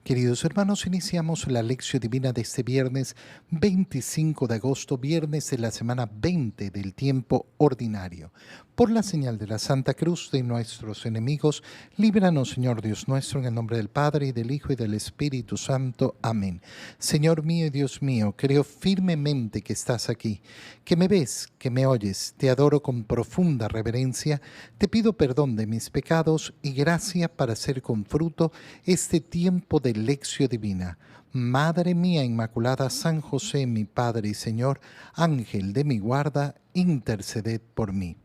Queridos hermanos, iniciamos la lección divina de este viernes 25 de agosto, viernes de la semana 20 del tiempo ordinario. Por la señal de la Santa Cruz de nuestros enemigos, líbranos, Señor Dios nuestro, en el nombre del Padre, y del Hijo, y del Espíritu Santo. Amén. Señor mío y Dios mío, creo firmemente que estás aquí, que me ves, que me oyes. Te adoro con profunda reverencia, te pido perdón de mis pecados y gracia para hacer con fruto este tiempo de lección divina. Madre mía Inmaculada, San José, mi Padre y Señor, Ángel de mi guarda, interceded por mí.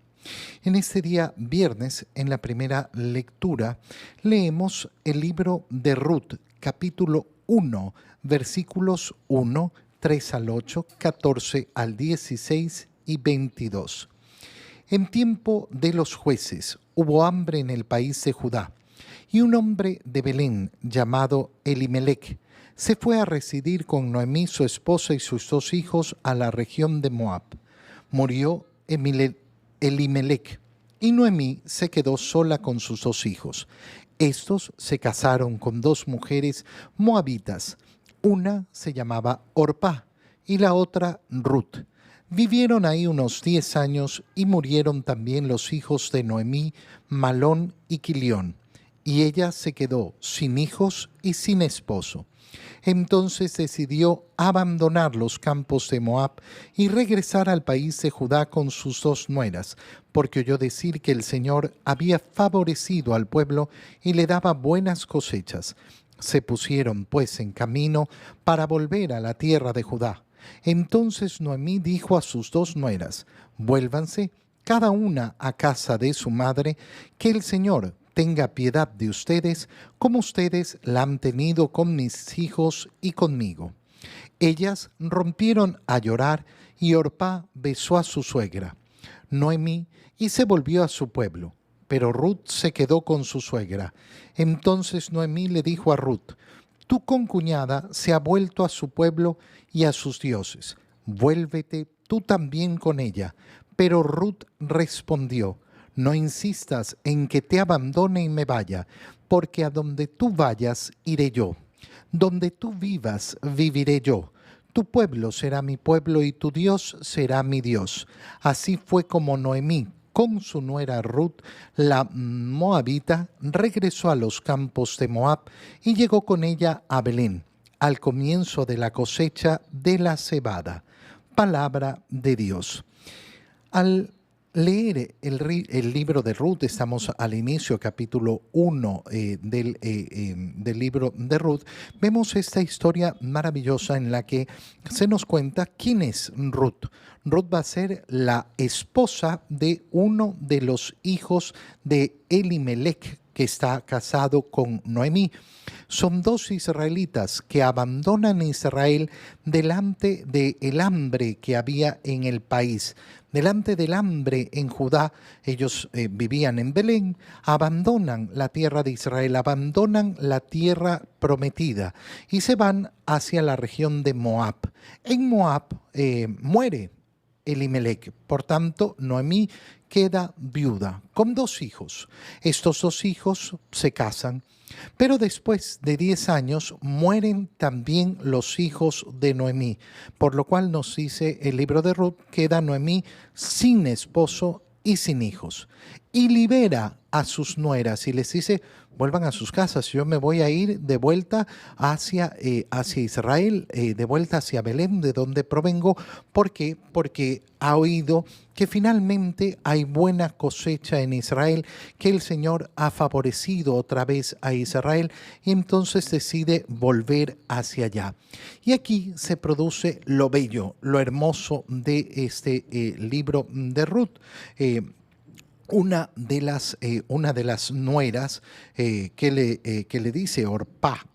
En este día viernes, en la primera lectura, leemos el libro de Ruth, capítulo 1, versículos 1, 3 al 8, 14 al 16 y 22. En tiempo de los jueces hubo hambre en el país de Judá, y un hombre de Belén llamado Elimelech se fue a residir con Noemí, su esposa, y sus 2 hijos a la región de Moab. Murió Elimelech, y Noemí se quedó sola con sus 2 hijos. Estos se casaron con 2 mujeres moabitas. Una se llamaba Orpá y la otra Ruth. Vivieron ahí unos 10 años y murieron también los hijos de Noemí, Malón y Quilión, y ella se quedó sin hijos y sin esposo. Entonces decidió abandonar los campos de Moab y regresar al país de Judá con sus 2 nueras, porque oyó decir que el Señor había favorecido al pueblo y le daba buenas cosechas. Se pusieron pues en camino para volver a la tierra de Judá. Entonces Noemí dijo a sus 2 nueras: vuélvanse cada una a casa de su madre, que el Señor tenga piedad de ustedes, como ustedes la han tenido con mis hijos y conmigo. Ellas rompieron a llorar y Orpá besó a su suegra, Noemí, y se volvió a su pueblo. Pero Ruth se quedó con su suegra. Entonces Noemí le dijo a Ruth: tu concuñada se ha vuelto a su pueblo y a sus dioses. Vuélvete tú también con ella. Pero Ruth respondió: no insistas en que te abandone y me vaya, porque a donde tú vayas iré yo. Donde tú vivas viviré yo. Tu pueblo será mi pueblo y tu Dios será mi Dios. Así fue como Noemí, con su nuera Ruth, la moabita, regresó a los campos de Moab y llegó con ella a Belén, al comienzo de la cosecha de la cebada. Palabra de Dios. Al leer el libro de Ruth, estamos al inicio, capítulo 1 del libro de Ruth, vemos esta historia maravillosa en la que se nos cuenta quién es Ruth. Ruth va a ser la esposa de uno de los hijos de Elimelech, que está casado con Noemí. Son 2 israelitas que abandonan Israel delante del hambre que había en el país. Delante del hambre en Judá, ellos vivían en Belén, abandonan la tierra de Israel, abandonan la tierra prometida y se van hacia la región de Moab. En Moab muere Elimelech, por tanto, Noemí queda viuda con 2 hijos. Estos 2 hijos se casan, pero después de 10 años mueren también los hijos de Noemí, por lo cual nos dice el libro de Ruth, queda Noemí sin esposo y sin hijos, y libera a sus nueras y les dice: vuelvan a sus casas, yo me voy a ir de vuelta hacia Israel, de vuelta hacia Belén, de donde provengo. ¿Por qué? Porque ha oído que finalmente hay buena cosecha en Israel, que el Señor ha favorecido otra vez a Israel, y entonces decide volver hacia allá. Y aquí se produce lo bello, lo hermoso de este libro de Ruth. Una de las nueras que le dice Orpá,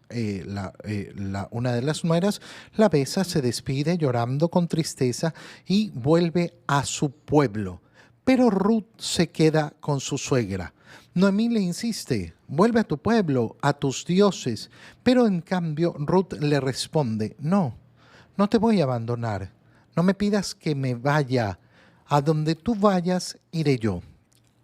una de las nueras, la besa, se despide llorando con tristeza y vuelve a su pueblo. Pero Ruth se queda con su suegra. Noemí le insiste: vuelve a tu pueblo, a tus dioses. Pero en cambio Ruth le responde: no, no te voy a abandonar. No me pidas que me vaya. A donde tú vayas iré yo.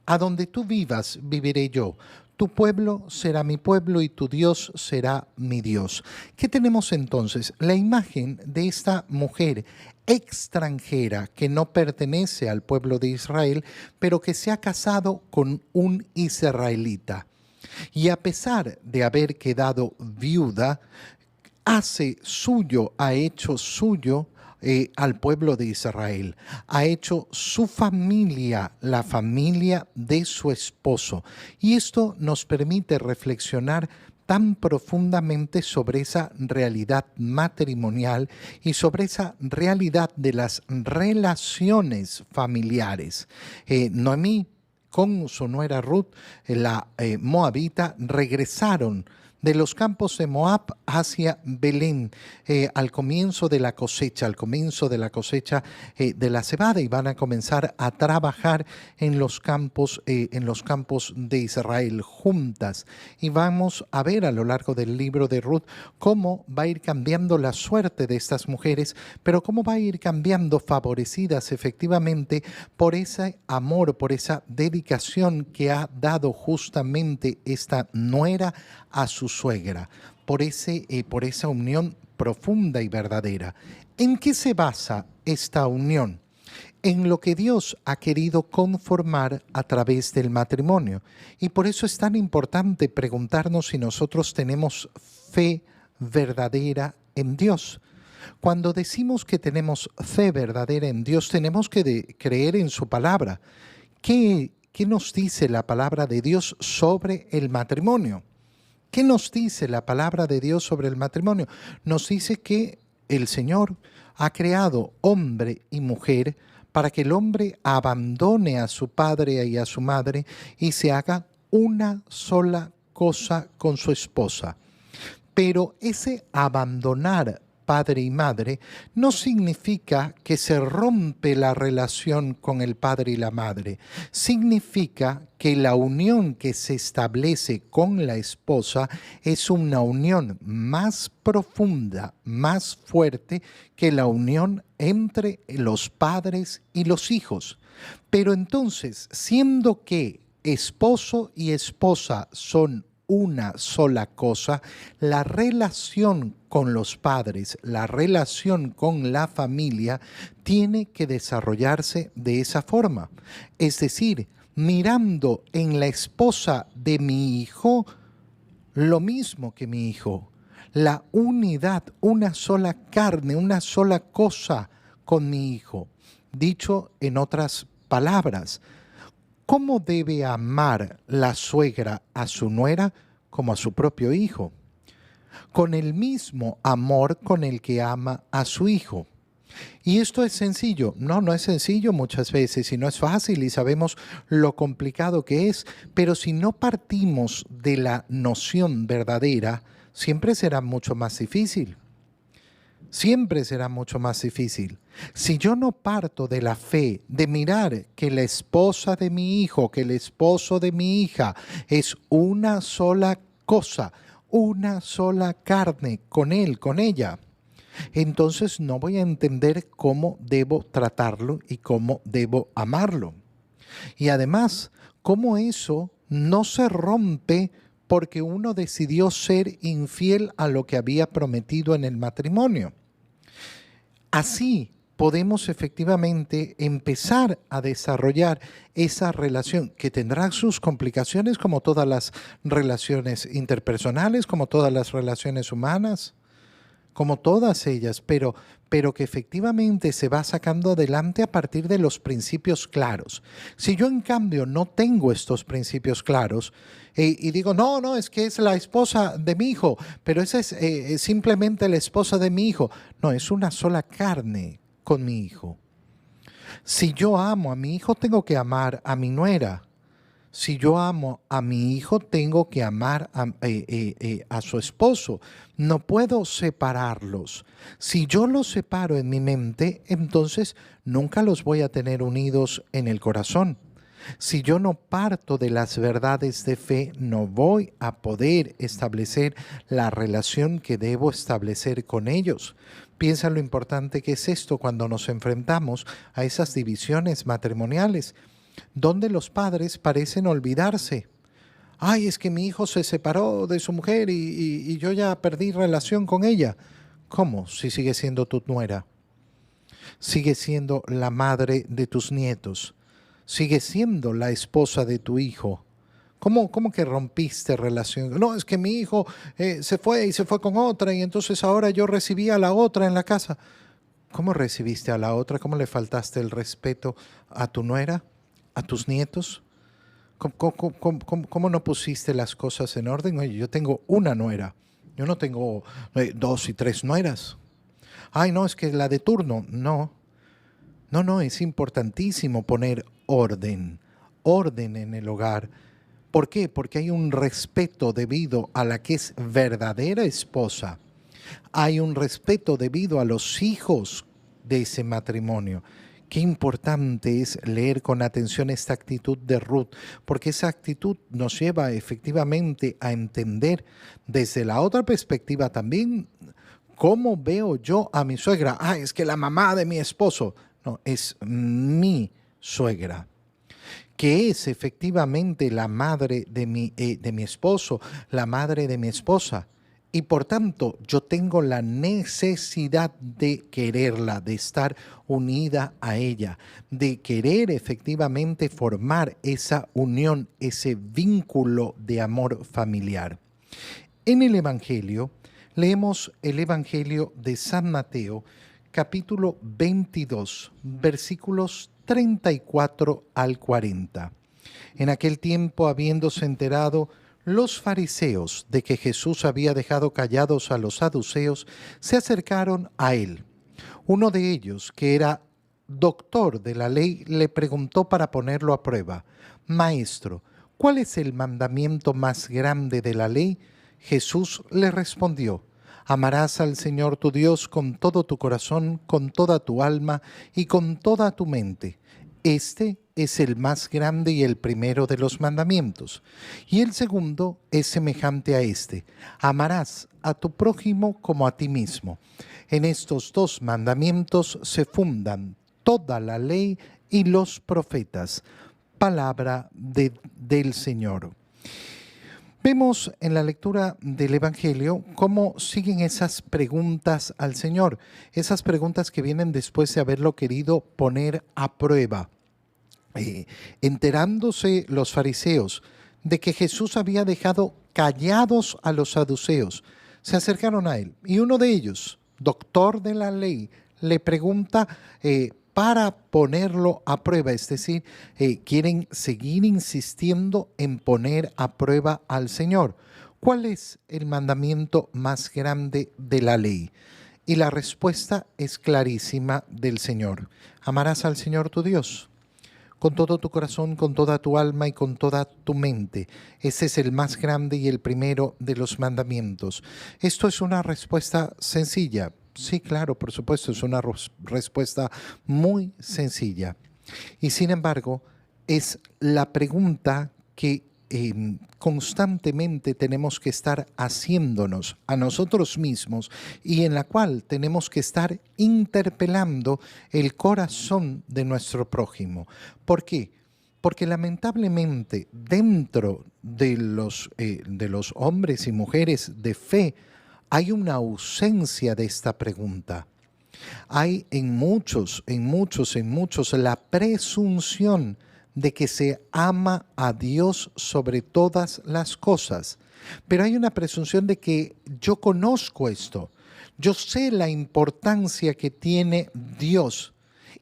A donde tú vivas, viviré yo. Tu pueblo será mi pueblo y tu Dios será mi Dios. ¿Qué tenemos entonces? La imagen de esta mujer extranjera que no pertenece al pueblo de Israel, pero que se ha casado con un israelita. Y a pesar de haber quedado viuda, hace suyo, ha hecho suyo al pueblo de Israel, ha hecho su familia, la familia de su esposo. Y esto nos permite reflexionar tan profundamente sobre esa realidad matrimonial y sobre esa realidad de las relaciones familiares. Noemí con su nuera Ruth, la moabita, regresaron de los campos de Moab hacia Belén, al comienzo de la cosecha, de la cebada, y van a comenzar a trabajar en los campos de Israel juntas. Y vamos a ver a lo largo del libro de Ruth cómo va a ir cambiando la suerte de estas mujeres, pero cómo va a ir cambiando, favorecidas efectivamente por ese amor, por esa dedicación que ha dado justamente esta nuera a su suegra, por esa unión profunda y verdadera. ¿En qué se basa esta unión? En lo que Dios ha querido conformar a través del matrimonio. Y por eso es tan importante preguntarnos si nosotros tenemos fe verdadera en Dios. Cuando decimos que tenemos fe verdadera en Dios, tenemos que creer en su palabra. ¿Qué nos dice la palabra de Dios sobre el matrimonio? ¿Qué nos dice la palabra de Dios sobre el matrimonio? Nos dice que el Señor ha creado hombre y mujer para que el hombre abandone a su padre y a su madre y se haga una sola cosa con su esposa. Pero ese abandonar padre y madre no significa que se rompe la relación con el padre y la madre. Significa que la unión que se establece con la esposa es una unión más profunda, más fuerte que la unión entre los padres y los hijos. Pero entonces, siendo que esposo y esposa son una sola cosa, la relación con los padres, la relación con la familia tiene que desarrollarse de esa forma. Es decir, mirando en la esposa de mi hijo lo mismo que mi hijo, la unidad, una sola carne, una sola cosa con mi hijo. Dicho en otras palabras, ¿cómo debe amar la suegra a su nuera como a su propio hijo? Con el mismo amor con el que ama a su hijo. ¿Y esto es sencillo? No, no es sencillo muchas veces y no es fácil y sabemos lo complicado que es, pero si no partimos de la noción verdadera, siempre será mucho más difícil. Siempre será mucho más difícil. Si yo no parto de la fe, de mirar que la esposa de mi hijo, que el esposo de mi hija es una sola cosa, una sola carne con él, con ella, entonces no voy a entender cómo debo tratarlo y cómo debo amarlo. Y además, cómo eso no se rompe porque uno decidió ser infiel a lo que había prometido en el matrimonio. Así podemos efectivamente empezar a desarrollar esa relación que tendrá sus complicaciones como todas las relaciones interpersonales, como todas las relaciones humanas, como todas ellas, pero que efectivamente se va sacando adelante a partir de los principios claros. Si yo en cambio no tengo estos principios claros y digo, no, es que es la esposa de mi hijo, pero esa es simplemente la esposa de mi hijo. No, es una sola carne con mi hijo. Si yo amo a mi hijo, tengo que amar a mi nuera. Si yo amo a mi hijo, tengo que amar a su esposo. No puedo separarlos. Si yo los separo en mi mente, entonces nunca los voy a tener unidos en el corazón. Si yo no parto de las verdades de fe, no voy a poder establecer la relación que debo establecer con ellos. Piensa lo importante que es esto cuando nos enfrentamos a esas divisiones matrimoniales, donde los padres parecen olvidarse. Ay, es que mi hijo se separó de su mujer y yo ya perdí relación con ella. ¿Cómo? Si sigue siendo tu nuera, sigue siendo la madre de tus nietos, sigue siendo la esposa de tu hijo. ¿Cómo que rompiste relación? No, es que mi hijo se fue y se fue con otra y entonces ahora yo recibí a la otra en la casa. ¿Cómo recibiste a la otra? ¿Cómo le faltaste el respeto a tu nuera, a tus nietos? ¿Cómo no pusiste las cosas en orden? Oye, yo tengo una nuera, yo no tengo dos y tres nueras. Ay, no, es que la de turno. No, no, es importantísimo poner orden en el hogar. ¿Por qué? Porque hay un respeto debido a la que es verdadera esposa. Hay un respeto debido a los hijos de ese matrimonio. Qué importante es leer con atención esta actitud de Ruth, porque esa actitud nos lleva efectivamente a entender desde la otra perspectiva también cómo veo yo a mi suegra. Ah, es que la mamá de mi esposo. No, es mi suegra, que es efectivamente la madre de mi esposo, la madre de mi esposa. Y por tanto, yo tengo la necesidad de quererla, de estar unida a ella, de querer efectivamente formar esa unión, ese vínculo de amor familiar. En el Evangelio, leemos el Evangelio de San Mateo, capítulo 22, versículos 34 al 40. En aquel tiempo, habiéndose enterado los fariseos de que Jesús había dejado callados a los saduceos, se acercaron a él. Uno de ellos, que era doctor de la ley, le preguntó para ponerlo a prueba: Maestro, ¿cuál es el mandamiento más grande de la ley? Jesús le respondió: Amarás al Señor tu Dios con todo tu corazón, con toda tu alma y con toda tu mente. Este es el más grande y el primero de los mandamientos. Y el segundo es semejante a este: amarás a tu prójimo como a ti mismo. En estos dos mandamientos se fundan toda la ley y los profetas. Palabra del Señor. Vemos en la lectura del Evangelio cómo siguen esas preguntas al Señor, esas preguntas que vienen después de haberlo querido poner a prueba. Enterándose los fariseos de que Jesús había dejado callados a los saduceos, se acercaron a él y uno de ellos, doctor de la ley, le pregunta para ponerlo a prueba, es decir, quieren seguir insistiendo en poner a prueba al Señor. ¿Cuál es el mandamiento más grande de la ley? Y la respuesta es clarísima del Señor: amarás al Señor tu Dios con todo tu corazón, con toda tu alma y con toda tu mente. Ese es el más grande y el primero de los mandamientos. Esto es una respuesta sencilla. Sí, claro, por supuesto, es una respuesta muy sencilla. Y sin embargo, es la pregunta que constantemente tenemos que estar haciéndonos a nosotros mismos y en la cual tenemos que estar interpelando el corazón de nuestro prójimo. ¿Por qué? Porque lamentablemente dentro de los hombres y mujeres de fe hay una ausencia de esta pregunta. Hay en muchos la presunción de que se ama a Dios sobre todas las cosas. Pero hay una presunción de que yo conozco esto, yo sé la importancia que tiene Dios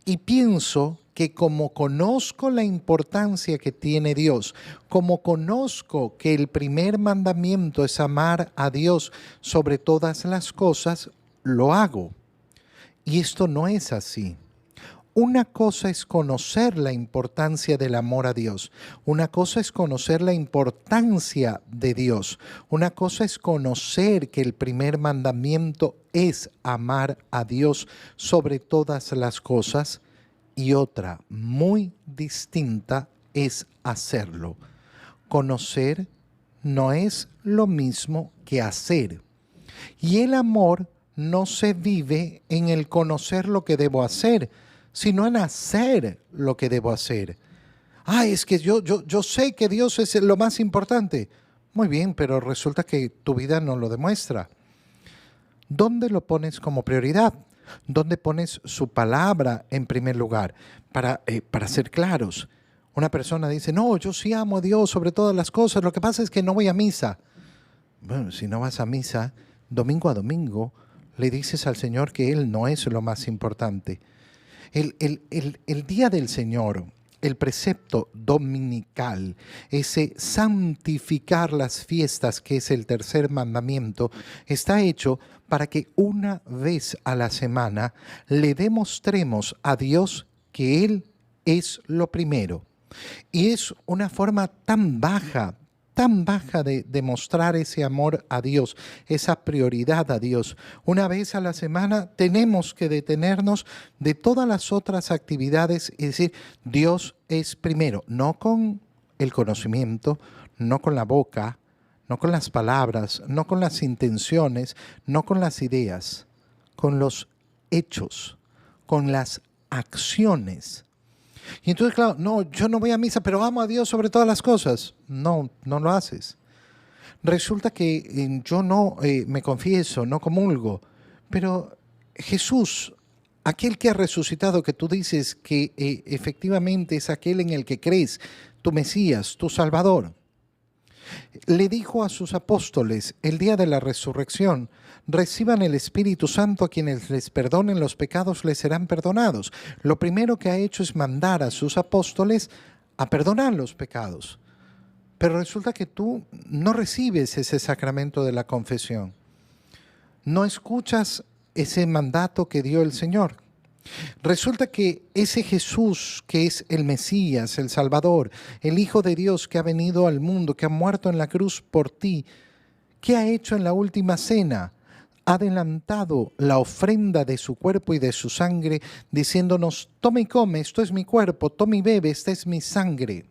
y pienso que como conozco la importancia que tiene Dios, como conozco que el primer mandamiento es amar a Dios sobre todas las cosas, lo hago. Y esto no es así. Una cosa es conocer la importancia del amor a Dios. Una cosa es conocer la importancia de Dios. Una cosa es conocer que el primer mandamiento es amar a Dios sobre todas las cosas. Y otra muy distinta es hacerlo. Conocer no es lo mismo que hacer. Y el amor no se vive en el conocer lo que debo hacer, sino en hacer lo que debo hacer. Ay, es que yo sé que Dios es lo más importante. Muy bien, pero resulta que tu vida no lo demuestra. ¿Dónde lo pones como prioridad? ¿Dónde pones su palabra en primer lugar? Para ser claros, una persona dice, no, yo sí amo a Dios sobre todas las cosas, lo que pasa es que no voy a misa. Bueno, si no vas a misa, domingo a domingo, le dices al Señor que Él no es lo más importante. El día del Señor, el precepto dominical, ese santificar las fiestas, que es el tercer mandamiento, está hecho para que una vez a la semana le demostremos a Dios que Él es lo primero. Y es una forma tan baja de demostrar ese amor a Dios, esa prioridad a Dios. Una vez a la semana tenemos que detenernos de todas las otras actividades y decir, Dios es primero, no con el conocimiento, no con la boca, no con las palabras, no con las intenciones, no con las ideas, con los hechos, con las acciones. Y entonces, claro, no, yo no voy a misa, pero amo a Dios sobre todas las cosas. No, no lo haces. Resulta que yo no me confieso, no comulgo, pero Jesús, aquel que ha resucitado, que tú dices que efectivamente es aquel en el que crees, tu Mesías, tu Salvador, le dijo a sus apóstoles el día de la resurrección, reciban el Espíritu Santo, a quienes les perdonen los pecados les serán perdonados. Lo primero que ha hecho es mandar a sus apóstoles a perdonar los pecados. Pero resulta que tú no recibes ese sacramento de la confesión. No escuchas ese mandato que dio el Señor. Resulta que ese Jesús, que es el Mesías, el Salvador, el Hijo de Dios que ha venido al mundo, que ha muerto en la cruz por ti, ¿qué ha hecho en la última cena? Ha adelantado la ofrenda de su cuerpo y de su sangre, diciéndonos, toma y come, esto es mi cuerpo, toma y bebe, esta es mi sangre.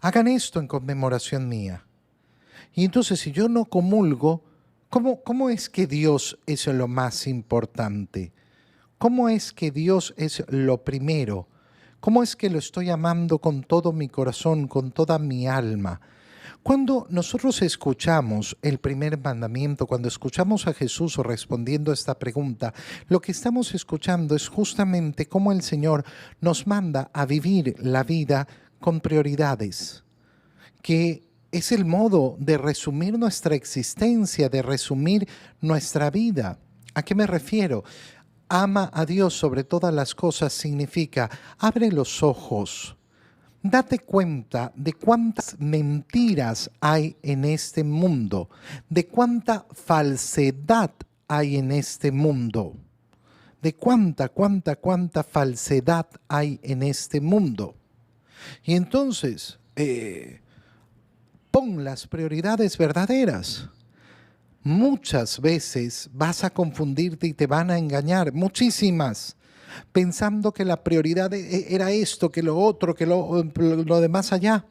Hagan esto en conmemoración mía. Y entonces, si yo no comulgo, ¿cómo es que Dios es lo más importante? ¿Cómo es que Dios es lo primero? ¿Cómo es que lo estoy amando con todo mi corazón, con toda mi alma? Cuando nosotros escuchamos el primer mandamiento, cuando escuchamos a Jesús respondiendo a esta pregunta, lo que estamos escuchando es justamente cómo el Señor nos manda a vivir la vida con prioridades, que es el modo de resumir nuestra existencia, de resumir nuestra vida. ¿A qué me refiero? Ama a Dios sobre todas las cosas significa abre los ojos, date cuenta de cuántas mentiras hay en este mundo, de cuánta falsedad hay en este mundo, de cuánta falsedad hay en este mundo. Y entonces, pon las prioridades verdaderas. Muchas veces vas a confundirte y te van a engañar, muchísimas, pensando que la prioridad era esto, que lo otro, que lo de más allá.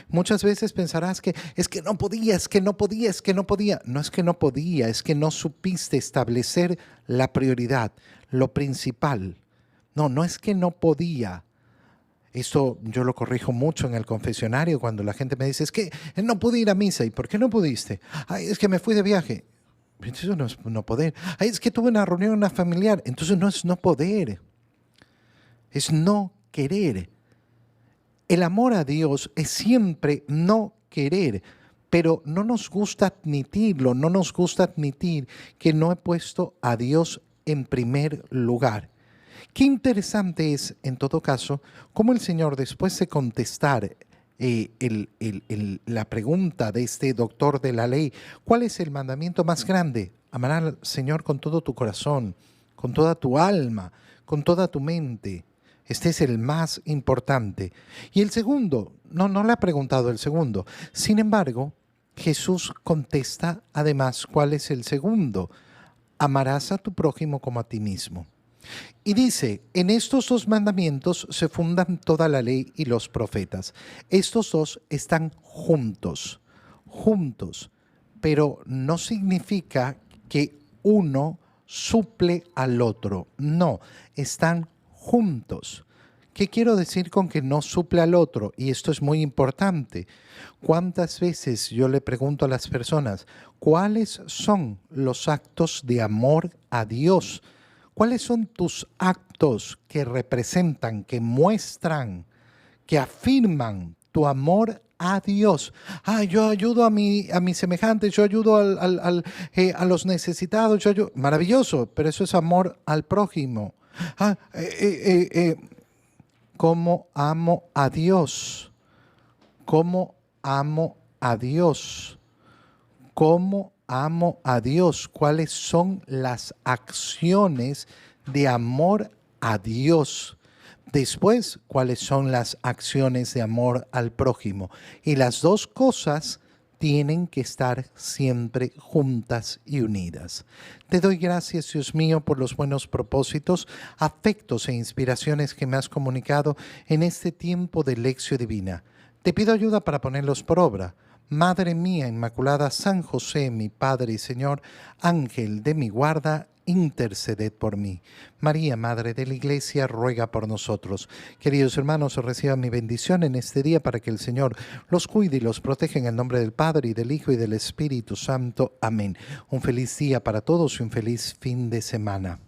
Muchas veces pensarás que es que no podía, es que no podía, es que no podía. No es que no podía, es que no supiste establecer la prioridad, lo principal. No, no es que no podía. Esto yo lo corrijo mucho en el confesionario cuando la gente me dice, es que no pude ir a misa. ¿Y por qué no pudiste? Ay, es que me fui de viaje. Entonces no es no poder. Ay, es que tuve una reunión una familiar. Entonces no es no poder. Es no querer. El amor a Dios es siempre no querer, pero no nos gusta admitirlo, no nos gusta admitir que no he puesto a Dios en primer lugar. Qué interesante es, en todo caso, cómo el Señor, después de contestar la pregunta de este doctor de la ley, ¿cuál es el mandamiento más grande? Amar al Señor con todo tu corazón, con toda tu alma, con toda tu mente. Este es el más importante. Y el segundo, no le ha preguntado el segundo. Sin embargo, Jesús contesta además cuál es el segundo. Amarás a tu prójimo como a ti mismo. Y dice, en estos dos mandamientos se fundan toda la ley y los profetas. Estos dos están juntos, pero no significa que uno suple al otro. No, están juntos. ¿Qué quiero decir con que no suple al otro? Y esto es muy importante. ¿Cuántas veces yo le pregunto a las personas, cuáles son los actos de amor a Dios? ¿Cuáles son tus actos que representan, que muestran, que afirman tu amor a Dios? Yo ayudo a mis semejantes, yo ayudo a los necesitados, maravilloso, pero eso es amor al prójimo. Ah, eh, eh, eh, ¿Cómo amo a Dios? ¿Cómo amo a Dios? ¿Cómo amo a Dios? ¿Cuáles son las acciones de amor a Dios? Después, ¿cuáles son las acciones de amor al prójimo? Y las dos cosas tienen que estar siempre juntas y unidas. Te doy gracias, Dios mío, por los buenos propósitos, afectos e inspiraciones que me has comunicado en este tiempo de Lección Divina. Te pido ayuda para ponerlos por obra. Madre mía Inmaculada, San José, mi Padre y Señor, Ángel de mi guarda, interceded por mí. María, Madre de la Iglesia, ruega por nosotros. Queridos hermanos, reciban mi bendición en este día para que el Señor los cuide y los proteja en el nombre del Padre, y del Hijo, y del Espíritu Santo. Amén. Un feliz día para todos y un feliz fin de semana.